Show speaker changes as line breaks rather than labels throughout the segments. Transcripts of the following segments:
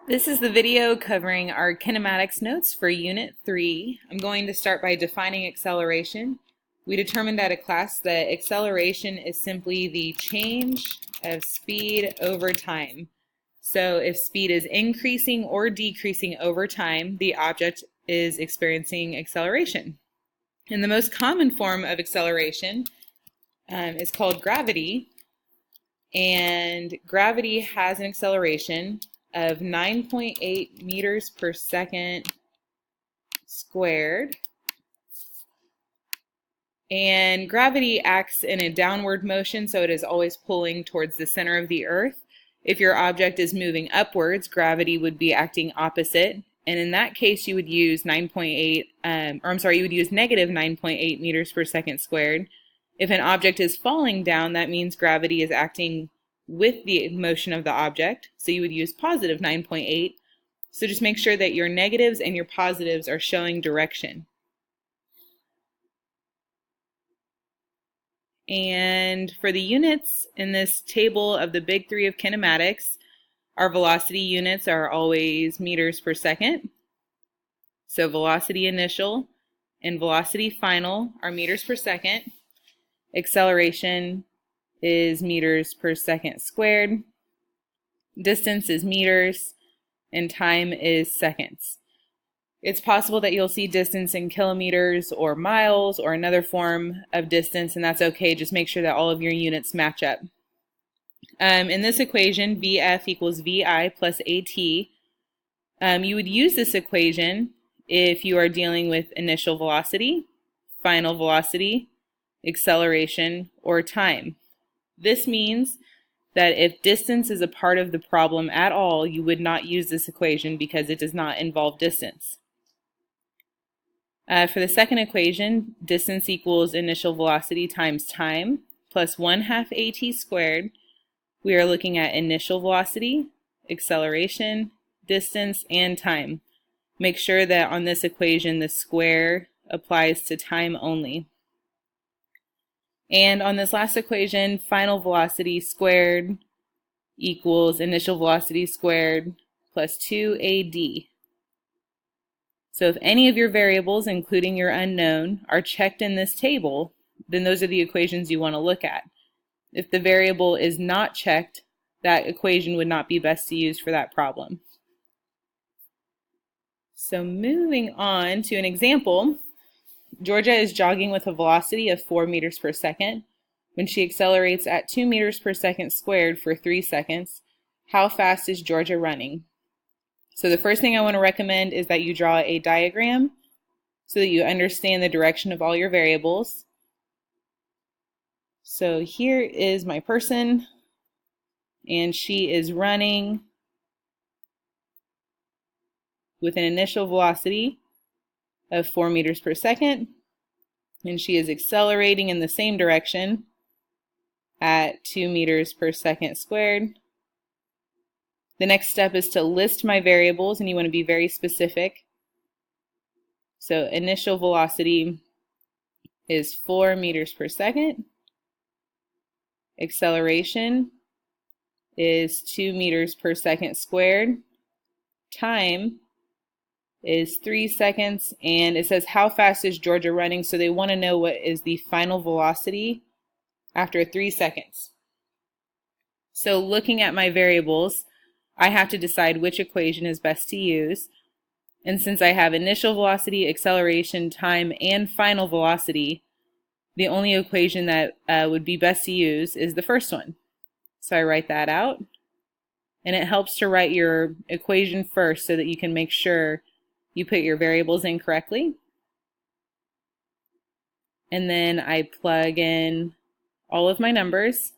This is the video covering our kinematics notes for Unit 3. I'm going to start by defining acceleration. We determined at a class that acceleration is simply the change of speed over time. So if speed is increasing or decreasing over time, the object is experiencing acceleration. And the most common form of acceleration is called gravity. And gravity has an acceleration of 9.8 meters per second squared. And gravity acts in a downward motion, so it is always pulling towards the center of the earth. If your object is moving upwards, gravity would be acting opposite. And in that case, you would use negative 9.8 meters per second squared. If an object is falling down, that means gravity is acting with the motion of the object, so you would use positive 9.8. So just make sure that your negatives and your positives are showing direction. And for the units in this table of the big three of kinematics, our velocity units are always meters per second. So velocity initial and velocity final are meters per second. Acceleration is meters per second squared. Distance is meters, and time is seconds. It's possible that you'll see distance in kilometers or miles or another form of distance, and that's okay. Just make sure that all of your units match up. In this equation, VF equals VI plus AT. You would use this equation if you are dealing with initial velocity, final velocity, acceleration, or time. This means that if distance is a part of the problem at all, you would not use this equation because it does not involve distance. For the second equation, distance equals initial velocity times time plus 1/2 AT squared. We are looking at initial velocity, acceleration, distance, and time. Make sure that on this equation the square applies to time only. And on this last equation, final velocity squared equals initial velocity squared plus 2AD. So if any of your variables, including your unknown, are checked in this table, then those are the equations you want to look at. If the variable is not checked, that equation would not be best to use for that problem. So moving on to an example, Georgia is jogging with a velocity of 4 meters per second. When she accelerates at 2 meters per second squared for 3 seconds, how fast is Georgia running? So the first thing I want to recommend is that you draw a diagram so that you understand the direction of all your variables. So here is my person, and she is running with an initial velocity of 4 meters per second, and she is accelerating in the same direction at 2 meters per second squared. The next step is to list my variables, and you want to be very specific. So initial velocity is 4 meters per second. Acceleration is 2 meters per second squared. Time is 3 seconds, and it says how fast is Georgia running, so they want to know what is the final velocity after 3 seconds. So looking at my variables, I have to decide which equation is best to use, and since I have initial velocity, acceleration, time, and final velocity, the only equation that would be best to use is the first one. So I write that out, and it helps to write your equation first so that you can make sure you put your variables in correctly. And then I plug in all of my numbers,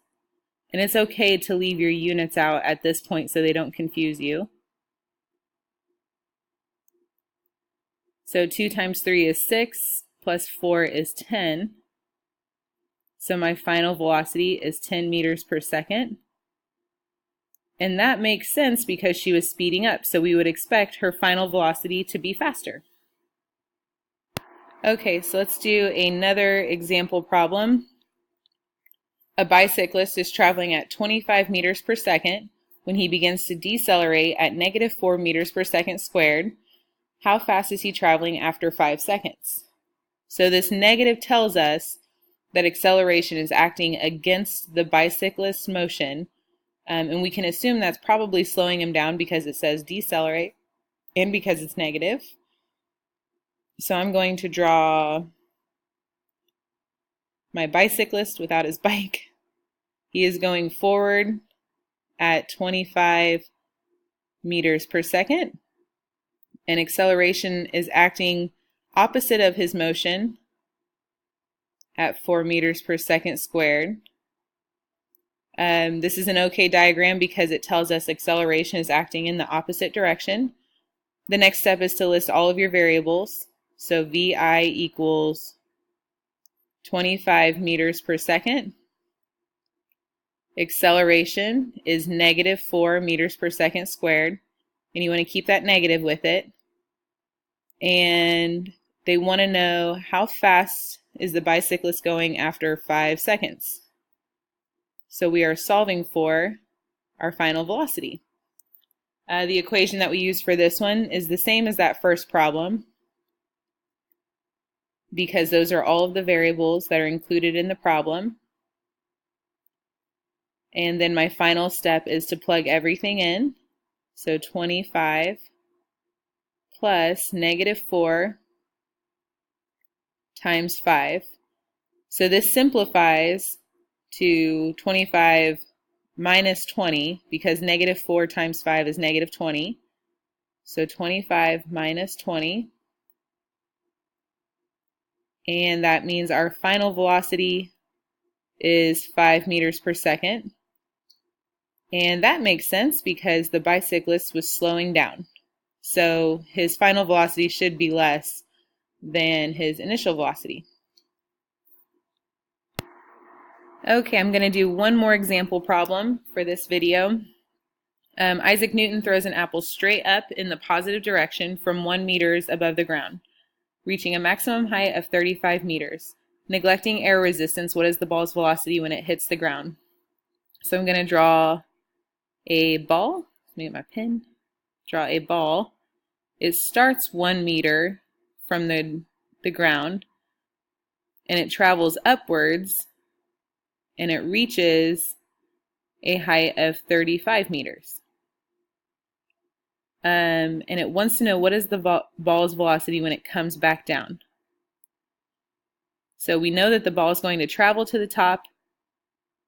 and it's okay to leave your units out at this point so they don't confuse you. So 2 times 3 is 6, plus 4 is 10. So my final velocity is 10 meters per second. And that makes sense because she was speeding up, so we would expect her final velocity to be faster. Okay, so let's do another example problem. A bicyclist is traveling at 25 meters per second when he begins to decelerate at -4 meters per second squared, how fast is he traveling after 5 seconds? So this negative tells us that acceleration is acting against the bicyclist's motion, and we can assume that's probably slowing him down because it says decelerate and because it's negative. So I'm going to draw my bicyclist without his bike. He is going forward at 25 meters per second, and acceleration is acting opposite of his motion at 4 meters per second squared. This is an okay diagram because it tells us acceleration is acting in the opposite direction. The next step is to list all of your variables. So VI equals 25 meters per second. Acceleration is -4 meters per second squared, and you want to keep that negative with it. And they want to know how fast is the bicyclist going after 5 seconds. So we are solving for our final velocity. The equation that we use for this one is the same as that first problem, because those are all of the variables that are included in the problem. And then my final step is to plug everything in. So 25 plus -4 times 5. So this simplifies to 25 minus 20, because -4 times 5 is -20. So 25 minus 20. And that means our final velocity is 5 meters per second. And that makes sense because the bicyclist was slowing down. So his final velocity should be less than his initial velocity. Okay, I'm going to do one more example problem for this video. Isaac Newton throws an apple straight up in the positive direction from 1 meters above the ground, reaching a maximum height of 35 meters. Neglecting air resistance, what is the ball's velocity when it hits the ground? So I'm going to draw a ball. Let me get my pen. Draw a ball. It starts 1 meter from the ground, and it travels upwards, and it reaches a height of 35 meters. And it wants to know what is the ball's velocity when it comes back down. So we know that the ball is going to travel to the top.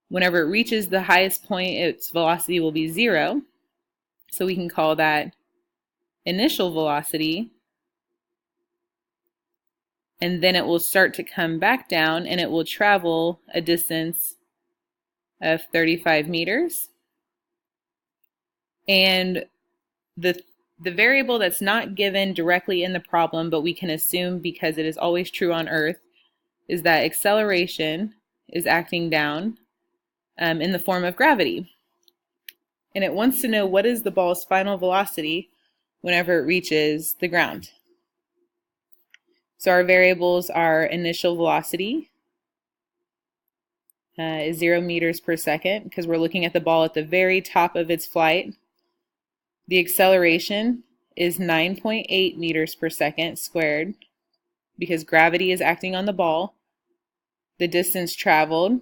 Whenever it reaches the highest point, its velocity will be 0. So we can call that initial velocity. And then it will start to come back down, and it will travel a distance of 35 meters. And the variable that's not given directly in the problem, but we can assume because it is always true on Earth, is that acceleration is acting down in the form of gravity. And it wants to know what is the ball's final velocity whenever it reaches the ground. So our variables are initial velocity is 0 meters per second, because we're looking at the ball at the very top of its flight. The acceleration is 9.8 meters per second squared, because gravity is acting on the ball. The distance traveled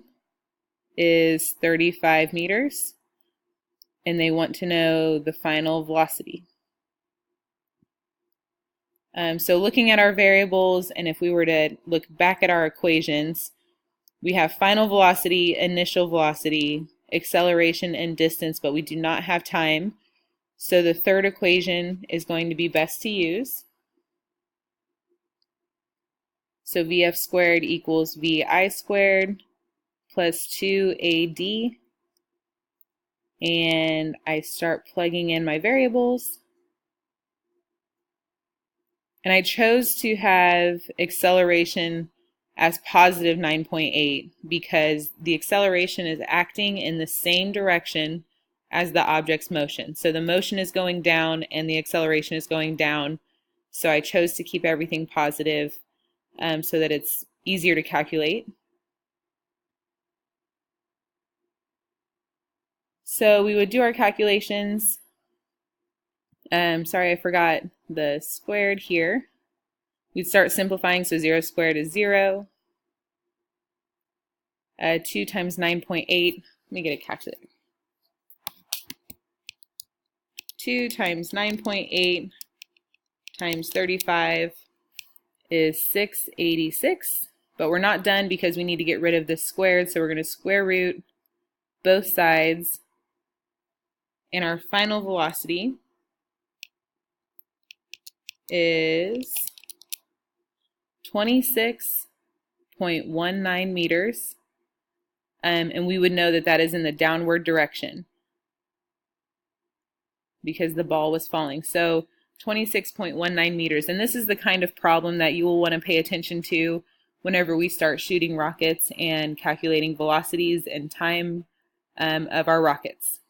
is 35 meters, and they want to know the final velocity. So looking at our variables, and if we were to look back at our equations, we have final velocity, initial velocity, acceleration, and distance, but we do not have time. So the third equation is going to be best to use. So VF squared equals VI squared plus 2AD. And I start plugging in my variables. And I chose to have acceleration as positive 9.8 because the acceleration is acting in the same direction as the object's motion. So the motion is going down and the acceleration is going down. So I chose to keep everything positive so that it's easier to calculate. So we would do our calculations. Sorry, I forgot the squared here. We'd start simplifying, so 0 squared is 0. 2 times 9.8, let me get a calculator. 2 times 9.8 times 35 is 686. But we're not done because we need to get rid of this squared, so we're going to square root both sides. And our final velocity is 26.19 meters. And we would know that that is in the downward direction because the ball was falling. So 26.19 meters. And this is the kind of problem that you will want to pay attention to whenever we start shooting rockets and calculating velocities and time of our rockets.